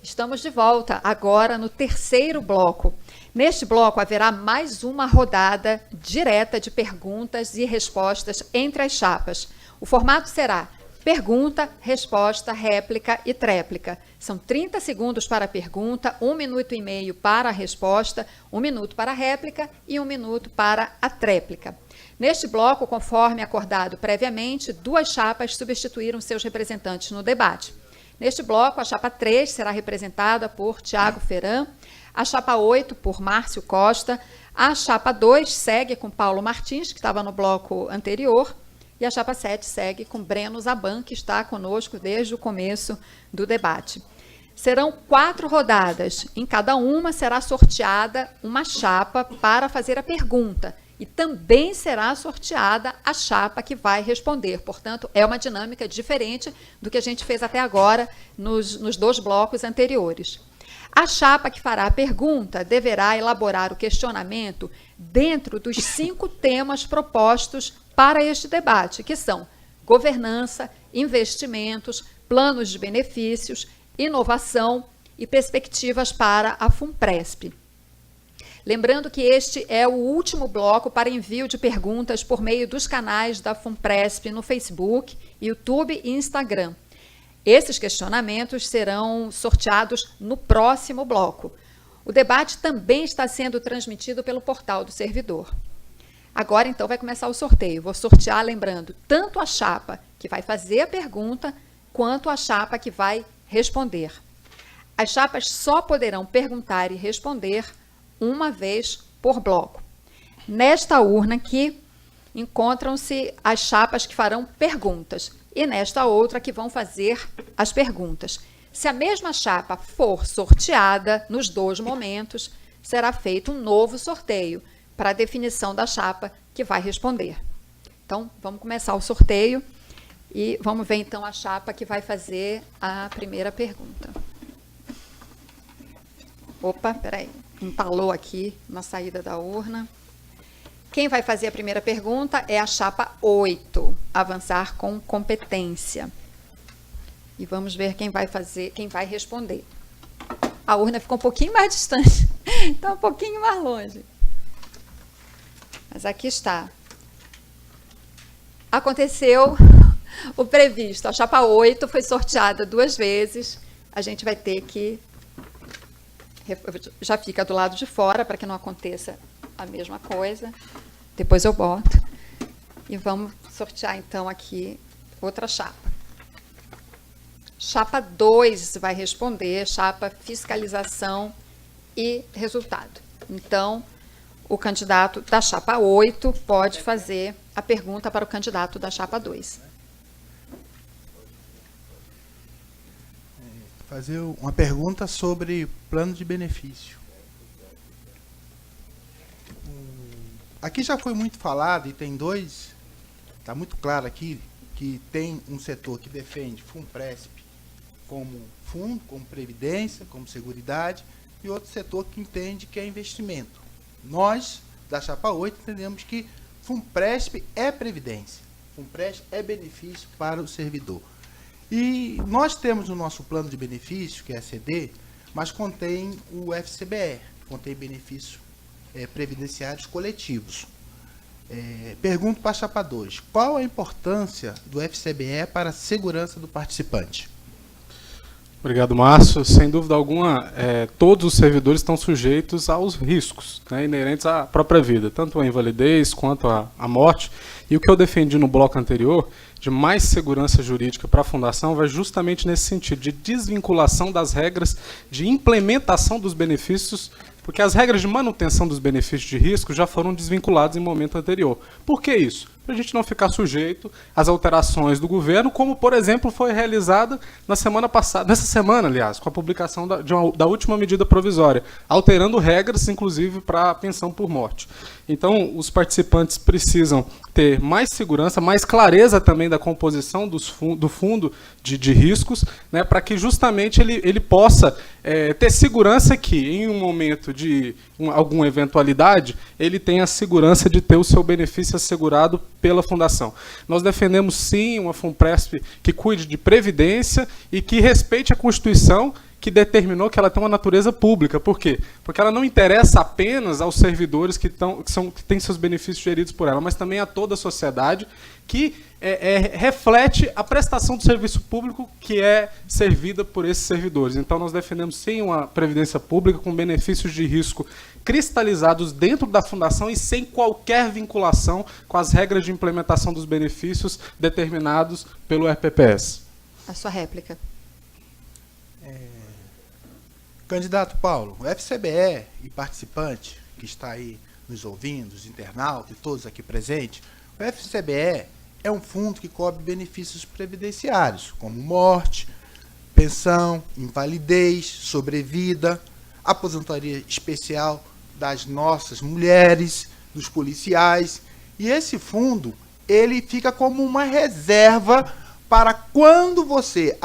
Estamos de volta agora no terceiro bloco. Neste bloco haverá mais uma rodada direta de perguntas e respostas entre as chapas. O formato será pergunta, resposta, réplica e tréplica. São 30 segundos para a pergunta, 1 minuto e meio para a resposta, 1 minuto para a réplica e 1 minuto para a tréplica. Neste bloco, conforme acordado previamente, 2 chapas substituíram seus representantes no debate. Neste bloco, a chapa 3 será representada por Tiago Feran, a chapa 8 por Márcio Costa, a chapa 2 segue com Paulo Martins, que estava no bloco anterior, e a chapa 7 segue com Breno Zaban, que está conosco desde o começo do debate. Serão 4 rodadas, em cada uma será sorteada uma chapa para fazer a pergunta, e também será sorteada a chapa que vai responder. Portanto, é uma dinâmica diferente do que a gente fez até agora nos 2 blocos anteriores. A chapa que fará a pergunta deverá elaborar o questionamento dentro dos 5 temas propostos para este debate, que são governança, investimentos, planos de benefícios, inovação e perspectivas para a FUNPRESP. Lembrando que este é o último bloco para envio de perguntas por meio dos canais da FUNPRESP no Facebook, YouTube e Instagram. Esses questionamentos serão sorteados no próximo bloco. O debate também está sendo transmitido pelo portal do servidor. Agora, então, vai começar o sorteio. Vou sortear, lembrando, tanto a chapa que vai fazer a pergunta, quanto a chapa que vai responder. As chapas só poderão perguntar e responder uma vez por bloco. Nesta urna aqui, encontram-se as chapas que farão perguntas e nesta outra que vão fazer as perguntas. Se a mesma chapa for sorteada nos 2 momentos, será feito um novo sorteio para a definição da chapa que vai responder. Então, vamos começar o sorteio e vamos ver então a chapa que vai fazer a primeira pergunta. Opa, peraí. Entalou aqui na saída da urna. Quem vai fazer a primeira pergunta é a chapa 8, avançar com competência. E vamos ver quem vai responder. A urna ficou um pouquinho mais distante, está um pouquinho mais longe. Mas aqui está. Aconteceu o previsto. A chapa 8 foi sorteada 2 vezes. A gente vai ter que... Já fica do lado de fora, para que não aconteça a mesma coisa. Depois eu boto. E vamos sortear, então, aqui outra chapa. Chapa 2 vai responder, chapa fiscalização e resultado. Então, o candidato da chapa 8 pode fazer a pergunta para o candidato da chapa 2. Fazer uma pergunta sobre plano de benefício. Aqui já foi muito falado e tem 2, está muito claro aqui, que tem um setor que defende FUNPRESP como fundo, como previdência, como seguridade, e outro setor que entende que é investimento. Nós, da chapa 8, entendemos que FUNPRESP é previdência, FUNPRESP é benefício para o servidor. E nós temos o nosso plano de benefício, que é a CD, mas contém o FCBR, contém benefícios previdenciários coletivos. Pergunto para a chapa 2, qual a importância do FCBR para a segurança do participante? Obrigado, Márcio. Sem dúvida alguma, todos os servidores estão sujeitos aos riscos, né, inerentes à própria vida, tanto a invalidez quanto a morte. E o que eu defendi no bloco anterior, de mais segurança jurídica para a Fundação, vai justamente nesse sentido, de desvinculação das regras de implementação dos benefícios, porque as regras de manutenção dos benefícios de risco já foram desvinculadas em momento anterior. Por que isso? Para a gente não ficar sujeito às alterações do governo, como, por exemplo, foi realizada na semana passada, nessa semana, aliás, com a publicação da última medida provisória, alterando regras, inclusive, para a pensão por morte. Então, os participantes precisam ter mais segurança, mais clareza também da composição do fundo de riscos, né, para que justamente ele possa ter segurança que, em um momento de alguma eventualidade, ele tenha a segurança de ter o seu benefício assegurado pela Fundação. Nós defendemos, sim, uma FUNPRESP que cuide de previdência e que respeite a Constituição, que determinou que ela tem uma natureza pública. Por quê? Porque ela não interessa apenas aos servidores que têm seus benefícios geridos por ela, mas também a toda a sociedade que reflete a prestação do serviço público que é servida por esses servidores. Então, nós defendemos, sim, uma previdência pública com benefícios de risco cristalizados dentro da fundação e sem qualquer vinculação com as regras de implementação dos benefícios determinados pelo RPPS. A sua réplica. Candidato Paulo, o FCBE e participante que está aí nos ouvindo, os internautas e todos aqui presentes, o FCBE é um fundo que cobre benefícios previdenciários, como morte, pensão, invalidez, sobrevida, aposentadoria especial das nossas mulheres, dos policiais. E esse fundo, ele fica como uma reserva para quando você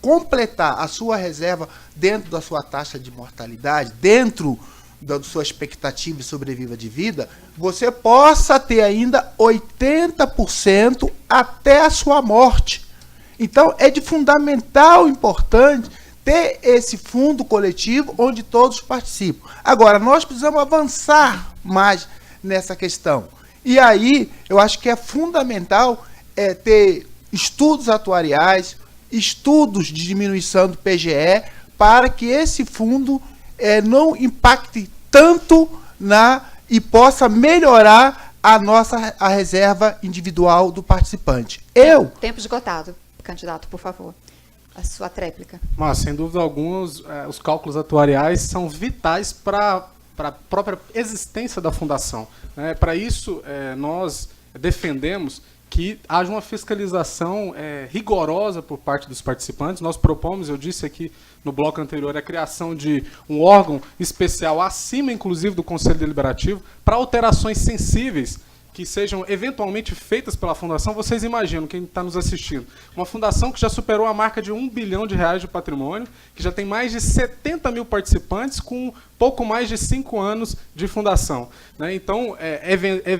completar a sua reserva dentro da sua taxa de mortalidade, dentro da sua expectativa de sobrevida de vida, você possa ter ainda 80% até a sua morte. Então, é de fundamental importante ter esse fundo coletivo onde todos participam. Agora, nós precisamos avançar mais nessa questão. E aí, eu acho que é fundamental ter estudos atuariais, estudos de diminuição do PGE, para que esse fundo não impacte tanto e possa melhorar a reserva individual do participante. Tempo esgotado, candidato, por favor. A sua tréplica. Mas, sem dúvida alguma, os cálculos atuariais são vitais para a própria existência da fundação. Para isso, nós defendemos que haja uma fiscalização rigorosa por parte dos participantes. Nós propomos, eu disse aqui no bloco anterior, a criação de um órgão especial, acima inclusive do Conselho Deliberativo, para alterações sensíveis que sejam eventualmente feitas pela fundação. Vocês imaginam, quem está nos assistindo, uma fundação que já superou a marca de R$ 1 bilhão de patrimônio, que já tem mais de 70 mil participantes, com pouco mais de 5 anos de fundação. Então, é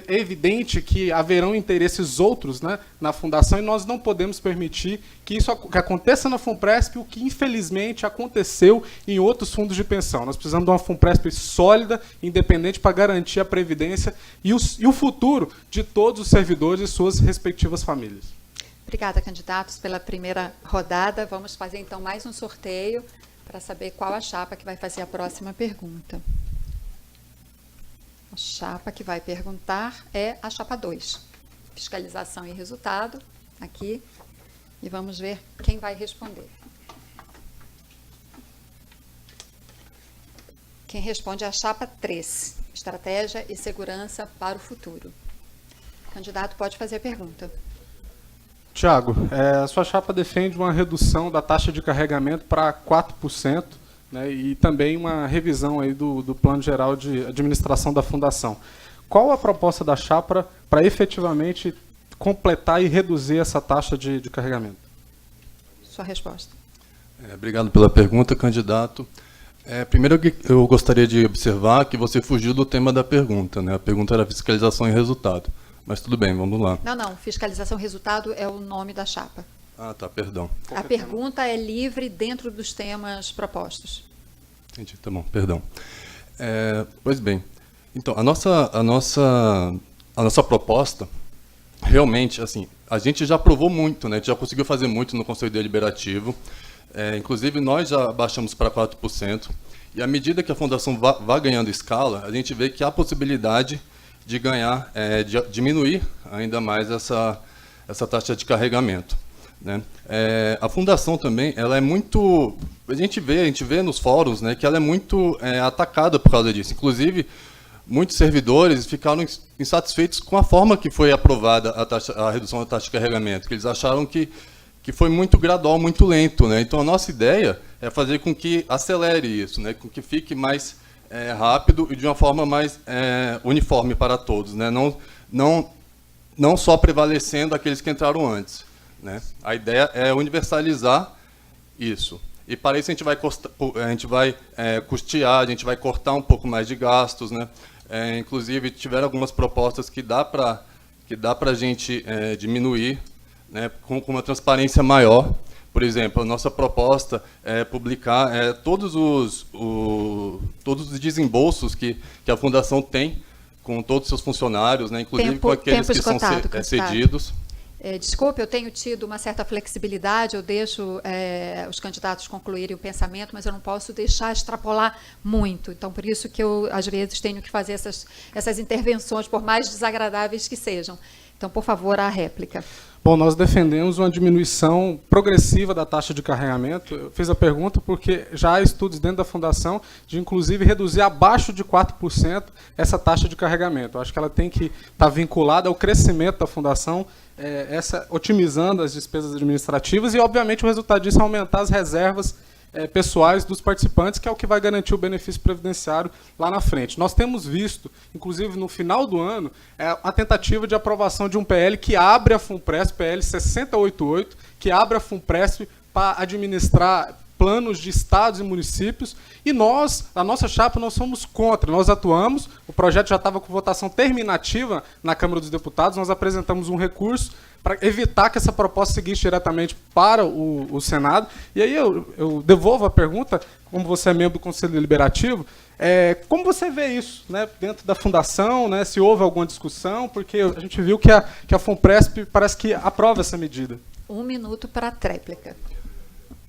evidente que haverão interesses outros, na fundação, e nós não podemos permitir que isso que aconteça na Funpresp, o que infelizmente aconteceu em outros fundos de pensão. Nós precisamos de uma Funpresp sólida, independente, para garantir a previdência e o futuro de todos os servidores e suas respectivas famílias. Obrigada, candidatos, pela primeira rodada. Vamos fazer, então, mais um sorteio para saber qual a chapa que vai fazer a próxima pergunta. A chapa que vai perguntar é a chapa 2. Fiscalização e resultado, aqui. E vamos ver quem vai responder. Quem responde é a chapa 3. Estratégia e segurança para o futuro. O candidato pode fazer a pergunta. Tiago, a sua chapa defende uma redução da taxa de carregamento para 4%, e também uma revisão aí do Plano Geral de Administração da Fundação. Qual a proposta da chapa para efetivamente completar e reduzir essa taxa de carregamento? Sua resposta. Obrigado pela pergunta, candidato. Primeiro, eu gostaria de observar que você fugiu do tema da pergunta. A pergunta era fiscalização e resultado. Mas tudo bem, vamos lá. Não. Fiscalização e resultado é o nome da chapa. Ah, tá, perdão. A pergunta é livre dentro dos temas propostos. Entendi, tá bom, perdão. Pois bem, então, a nossa proposta, realmente, assim, a gente já provou muito, a gente já conseguiu fazer muito no Conselho Deliberativo. Inclusive, nós já baixamos para 4%. E à medida que a Fundação vá ganhando escala, a gente vê que há possibilidade de ganhar, de diminuir ainda mais essa taxa de carregamento. A Fundação também, ela é muito... A gente vê nos fóruns, que ela é muito atacada por causa disso. Inclusive, muitos servidores ficaram insatisfeitos com a forma que foi aprovada a redução da taxa de carregamento, que eles acharam que foi muito gradual, muito lento. Então, a nossa ideia é fazer com que acelere isso, com que fique mais rápido e de uma forma mais uniforme para todos, não só prevalecendo aqueles que entraram antes. A ideia é universalizar isso. E para isso a gente vai custear, a gente vai cortar um pouco mais de gastos. Inclusive, tiveram algumas propostas que dá para a gente diminuir, com uma transparência maior, Por exemplo, a nossa proposta é publicar todos os desembolsos que a Fundação tem com todos os seus funcionários, né, inclusive com aqueles que são cedidos. Desculpe, eu tenho tido uma certa flexibilidade, eu deixo os candidatos concluírem o pensamento, mas eu não posso deixar extrapolar muito. Então, por isso que eu, às vezes, tenho que fazer essas intervenções, por mais desagradáveis que sejam. Então, por favor, a réplica. Bom, nós defendemos uma diminuição progressiva da taxa de carregamento. Eu fiz a pergunta porque já há estudos dentro da Fundação de, inclusive, reduzir abaixo de 4% essa taxa de carregamento. Eu acho que ela tem que estar vinculada ao crescimento da Fundação, otimizando as despesas administrativas e, obviamente, o resultado disso é aumentar as reservas pessoais dos participantes, que é o que vai garantir o benefício previdenciário lá na frente. Nós temos visto, inclusive no final do ano, a tentativa de aprovação de um PL que abre a FUNPRESP, PL 6088, que abre a FUNPRESP para administrar planos de estados e municípios, e nós, a nossa chapa, nós somos contra, nós atuamos, o projeto já estava com votação terminativa na Câmara dos Deputados, nós apresentamos um recurso para evitar que essa proposta seguisse diretamente para o Senado, e aí eu devolvo a pergunta, como você é membro do Conselho Deliberativo, como você vê isso, né, dentro da Fundação, né, se houve alguma discussão, porque a gente viu que a FUNPRESP parece que aprova essa medida. 1 minuto para a tréplica.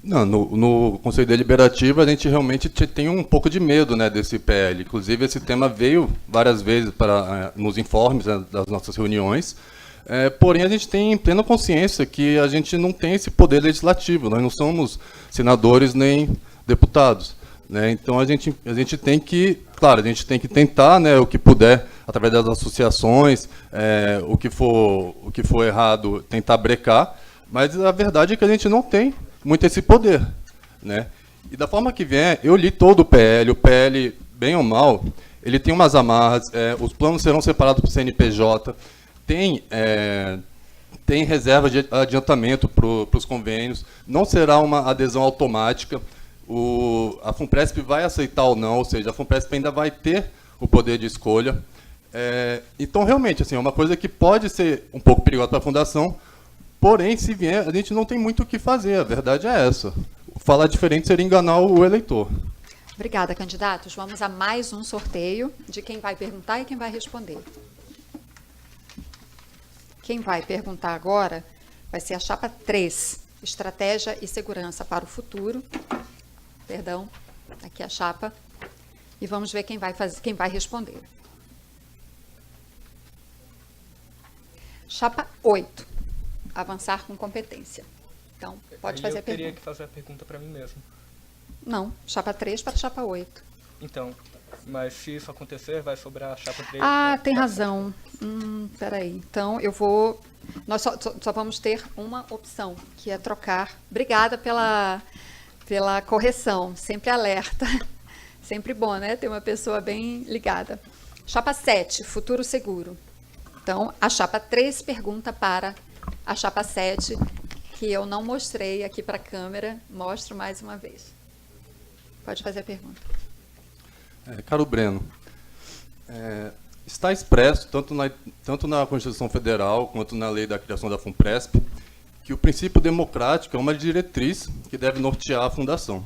Não, no Conselho Deliberativo a gente realmente tem um pouco de medo, né, desse PL. Inclusive esse tema veio várias vezes nos informes, né, das nossas reuniões, porém a gente tem plena consciência que a gente não tem esse poder legislativo, nós não somos senadores nem deputados, né, então a gente tem que, claro, a gente tem que tentar, né, o que puder, através das associações, o que for errado, tentar brecar, mas a verdade é que a gente não tem muito esse poder, né? E da forma que vier, eu li todo o PL, bem ou mal, ele tem umas amarras, os planos serão separados para o CNPJ, tem reserva de adiantamento para os convênios, não será uma adesão automática, a FUNPRESP vai aceitar ou não, ou seja, a FUNPRESP ainda vai ter o poder de escolha. Então, realmente, assim, é uma coisa que pode ser um pouco perigosa para a Fundação, porém, se vier, a gente não tem muito o que fazer, a verdade é essa. Falar diferente seria enganar o eleitor. Obrigada, candidatos. Vamos a mais um sorteio de quem vai perguntar e quem vai responder. Quem vai perguntar agora vai ser a chapa 3, Estratégia e Segurança para o Futuro. Perdão, aqui a chapa. E vamos ver quem vai responder. Chapa 8. Avançar com competência. Então, pode fazer a pergunta. Eu teria que fazer a pergunta para mim mesmo. Não, chapa 3 para chapa 8. Então, mas se isso acontecer, vai sobrar a chapa 3. Ah, tem razão. Peraí. Então, nós só vamos ter uma opção, que é trocar. Obrigada pela correção. Sempre alerta. Sempre bom, né? Ter uma pessoa bem ligada. Chapa 7, Futuro Seguro. Então, a chapa 3 pergunta para a chapa 7, que eu não mostrei aqui para a câmera, mostro mais uma vez. Pode fazer a pergunta. Caro Breno, está expresso, tanto na Constituição Federal, quanto na lei da criação da FUNPRESP, que o princípio democrático é uma diretriz que deve nortear a Fundação.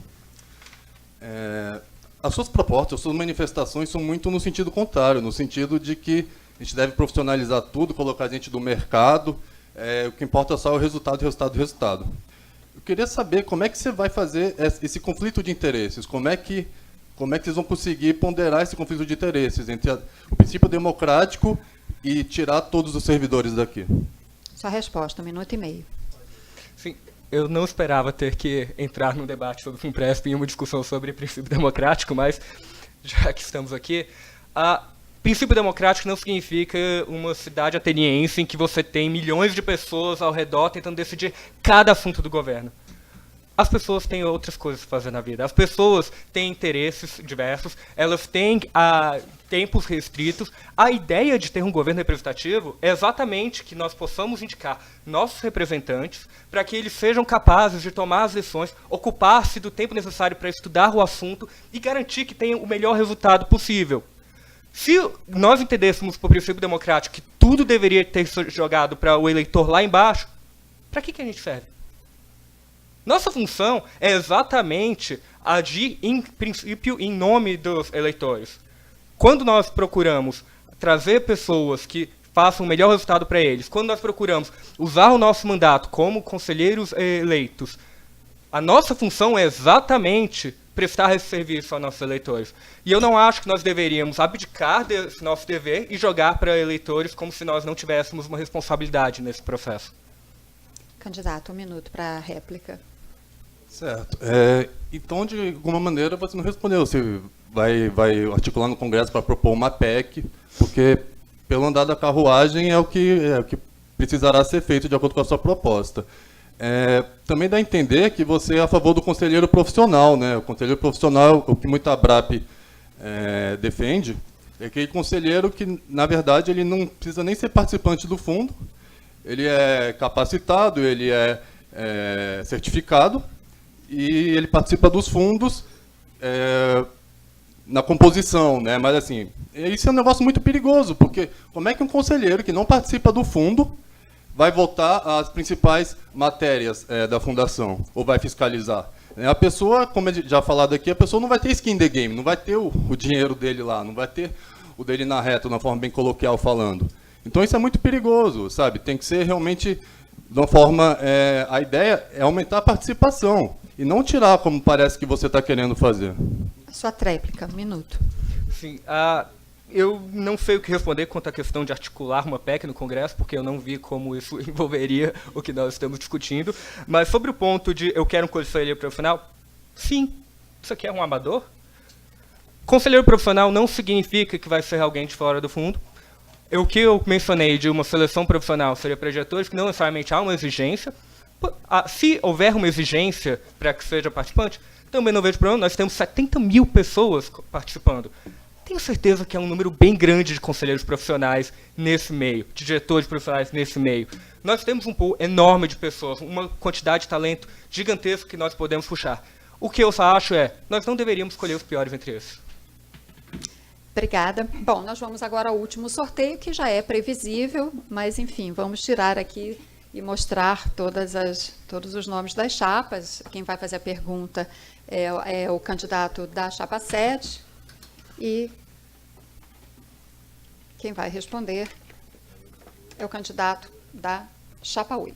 As suas propostas, as suas manifestações são muito no sentido contrário, no sentido de que a gente deve profissionalizar tudo, colocar a gente do mercado, o que importa é só o resultado. Eu queria saber como é que você vai fazer esse conflito de interesses, como é que vocês vão conseguir ponderar esse conflito de interesses entre o princípio democrático e tirar todos os servidores daqui. Sua resposta, 1 minuto e meio. Sim, eu não esperava ter que entrar num debate sobre o FUNPRESP e uma discussão sobre princípio democrático, mas já que estamos aqui, princípio democrático não significa uma cidade ateniense em que você tem milhões de pessoas ao redor tentando decidir cada assunto do governo. As pessoas têm outras coisas para fazer na vida. As pessoas têm interesses diversos, elas têm tempos restritos. A ideia de ter um governo representativo é exatamente que nós possamos indicar nossos representantes para que eles sejam capazes de tomar as decisões, ocupar-se do tempo necessário para estudar o assunto e garantir que tenham o melhor resultado possível. Se nós entendêssemos por princípio democrático que tudo deveria ter sido jogado para o eleitor lá embaixo, para que a gente serve? Nossa função é exatamente agir, em princípio, em nome dos eleitores. Quando nós procuramos trazer pessoas que façam o melhor resultado para eles, quando nós procuramos usar o nosso mandato como conselheiros eleitos, a nossa função é exatamente prestar esse serviço aos nossos eleitores. E eu não acho que nós deveríamos abdicar desse nosso dever e jogar para eleitores como se nós não tivéssemos uma responsabilidade nesse processo. Candidato, 1 minuto para a réplica. Certo. Então, de alguma maneira, você não respondeu. Você vai articular no Congresso para propor uma PEC, porque, pelo andar da carruagem, é o que precisará ser feito de acordo com a sua proposta. Também dá a entender que você é a favor do conselheiro profissional, né? O conselheiro profissional, o que muita ABRAP defende, é aquele conselheiro que, na verdade, ele não precisa nem ser participante do fundo, ele é capacitado, ele é certificado, e ele participa dos fundos na composição, né? Mas, assim, isso é um negócio muito perigoso, porque como é que um conselheiro que não participa do fundo vai votar as principais matérias da fundação, ou vai fiscalizar? A pessoa, como já falado aqui, a pessoa não vai ter skin in the game, não vai ter o dinheiro dele lá, não vai ter o dele na reta, na forma bem coloquial falando. Então isso é muito perigoso, sabe? Tem que ser realmente, de uma forma, a ideia é aumentar a participação, e não tirar, como parece que você está querendo fazer. A sua tréplica, 1 minuto. Sim, eu não sei o que responder quanto à questão de articular uma PEC no Congresso, porque eu não vi como isso envolveria o que nós estamos discutindo. Mas sobre o ponto de eu quero um conselheiro profissional, sim, isso aqui é um amador. Conselheiro profissional não significa que vai ser alguém de fora do fundo. O que eu mencionei de uma seleção profissional seria para diretores, que não necessariamente há uma exigência. Se houver uma exigência para que seja participante, também não vejo problema. Nós temos 70 mil pessoas participando. Tenho certeza que é um número bem grande de conselheiros profissionais nesse meio, de diretores profissionais nesse meio. Nós temos um pool enorme de pessoas, uma quantidade de talento gigantesca que nós podemos puxar. O que eu só acho nós não deveríamos escolher os piores entre esses. Obrigada. Bom, nós vamos agora ao último sorteio, que já é previsível, mas, enfim, vamos tirar aqui e mostrar todos os nomes das chapas. Quem vai fazer a pergunta é o candidato da chapa 7, e quem vai responder é o candidato da chapa 8.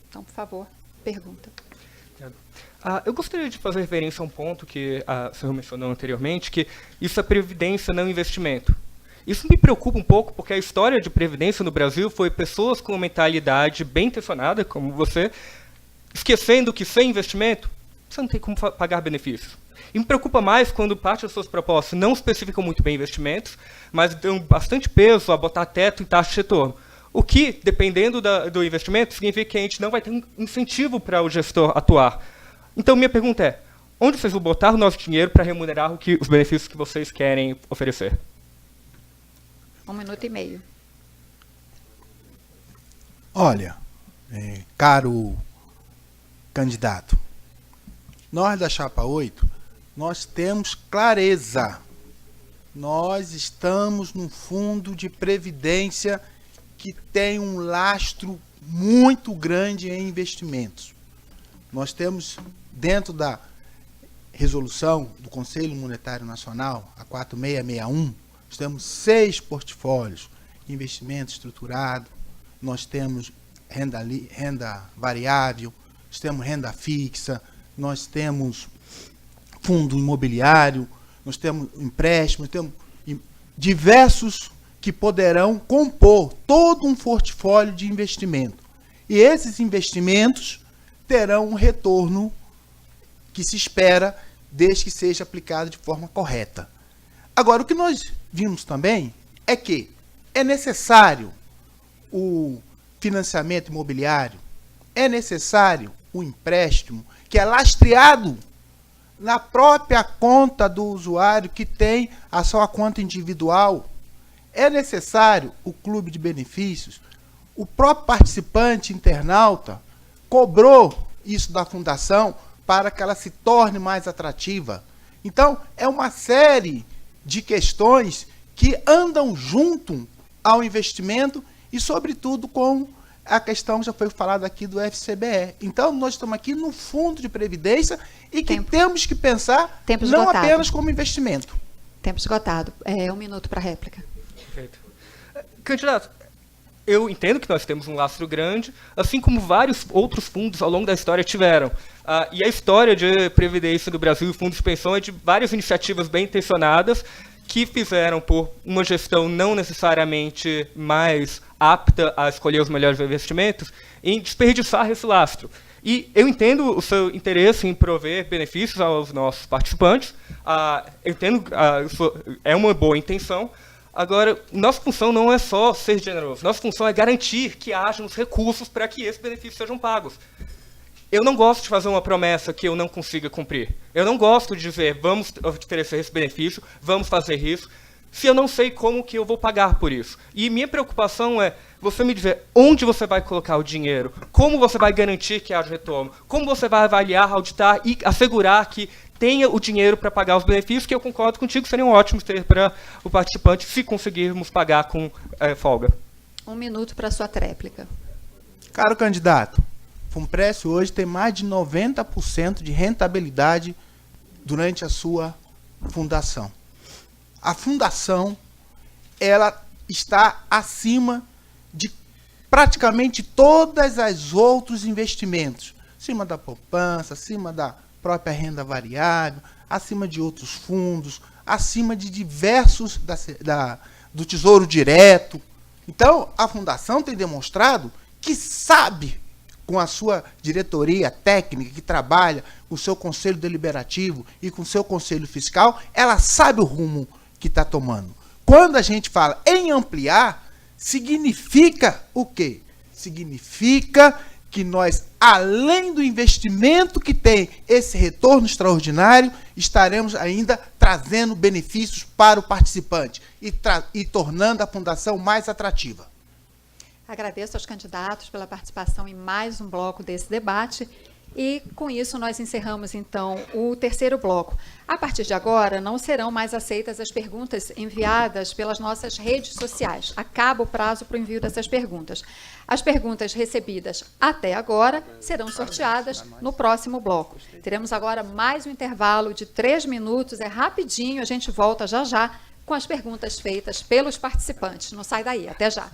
Então, por favor, pergunta. Eu gostaria de fazer referência a um ponto que a senhora mencionou anteriormente, que isso é previdência, não investimento. Isso me preocupa um pouco, porque a história de previdência no Brasil foi pessoas com uma mentalidade bem intencionada, como você, esquecendo que sem investimento, você não tem como pagar benefícios. E me preocupa mais quando parte das suas propostas não especificam muito bem investimentos, mas dão bastante peso a botar teto em taxa de retorno. O que, dependendo do investimento, significa que a gente não vai ter um incentivo para o gestor atuar. Então, minha pergunta é, onde vocês vão botar o nosso dinheiro para remunerar os benefícios que vocês querem oferecer? 1 minuto e meio. Olha, caro candidato, nós da chapa 8, nós temos clareza. Nós estamos num fundo de previdência que tem um lastro muito grande em investimentos. Nós temos, dentro da resolução do Conselho Monetário Nacional, a 4661, nós temos 6 portfólios: investimento estruturado, nós temos renda variável, nós temos renda fixa, nós temos fundo imobiliário, nós temos empréstimos, temos diversos que poderão compor todo um portfólio de investimento. E esses investimentos terão um retorno que se espera, desde que seja aplicado de forma correta. Agora, o que nós vimos também é que é necessário o financiamento imobiliário, é necessário o empréstimo, que é lastreado na própria conta do usuário, que tem a sua conta individual. É necessário o clube de benefícios. O próprio participante internauta cobrou isso da fundação para que ela se torne mais atrativa. Então, é uma série de questões que andam junto ao investimento e, sobretudo, com a questão já foi falada aqui do FCBE. Então, nós estamos aqui no fundo de previdência e que temos que pensar Tempo não esgotado. apenas como investimento. Tempo esgotado. 1 minuto para a réplica. Perfeito. Candidato, eu entendo que nós temos um lastro grande, assim como vários outros fundos ao longo da história tiveram. E a história de previdência do Brasil e fundos de pensão é de várias iniciativas bem intencionadas que fizeram, por uma gestão não necessariamente mais apta a escolher os melhores investimentos, em desperdiçar esse lastro. E eu entendo o seu interesse em prover benefícios aos nossos participantes, eu entendo isso é uma boa intenção. Agora, nossa função não é só ser generoso, nossa função é garantir que hajam os recursos para que esses benefícios sejam pagos. Eu não gosto de fazer uma promessa que eu não consiga cumprir. Eu não gosto de dizer, vamos oferecer esse benefício, vamos fazer isso, se eu não sei como que eu vou pagar por isso. E minha preocupação é você me dizer onde você vai colocar o dinheiro, como você vai garantir que haja retorno, como você vai avaliar, auditar e assegurar que tenha o dinheiro para pagar os benefícios, que eu concordo contigo, seriam ótimos ter para o participante, se conseguirmos pagar com folga. 1 minuto para a sua tréplica. Caro candidato, Funpresp hoje tem mais de 90% de rentabilidade durante a sua fundação. A fundação, ela está acima de praticamente todos os outros investimentos. Acima da poupança, acima da própria renda variável, acima de outros fundos, acima de diversos do Tesouro Direto. Então, a fundação tem demonstrado que sabe, com a sua diretoria técnica, que trabalha com o seu conselho deliberativo e com o seu conselho fiscal, ela sabe o rumo que está tomando. Quando a gente fala em ampliar, significa o quê? Significa que nós, além do investimento que tem esse retorno extraordinário, estaremos ainda trazendo benefícios para o participante e tornando a fundação mais atrativa. Agradeço aos candidatos pela participação em mais um bloco desse debate. E, com isso, nós encerramos, então, o terceiro bloco. A partir de agora, não serão mais aceitas as perguntas enviadas pelas nossas redes sociais. Acaba o prazo para o envio dessas perguntas. As perguntas recebidas até agora serão sorteadas no próximo bloco. Teremos agora mais um intervalo de 3 minutos. É rapidinho, a gente volta já já com as perguntas feitas pelos participantes. Não sai daí, até já.